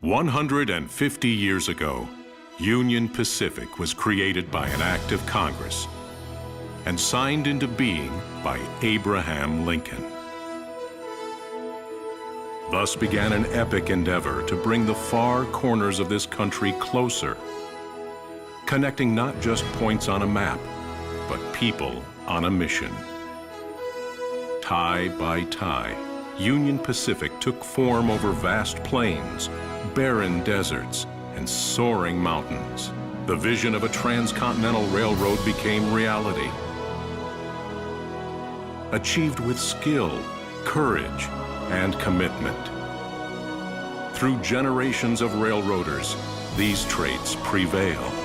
150 years ago, Union Pacific was created by an act of Congress and signed into being by Abraham Lincoln. Thus began an epic endeavor to bring the far corners of this country closer, connecting not just points on a map, but people on a mission. Tie by tie, Union Pacific took form over vast plains, barren deserts, and soaring mountains. The vision of a transcontinental railroad became reality. Achieved with skill, courage, and commitment. Through generations of railroaders, these traits prevail.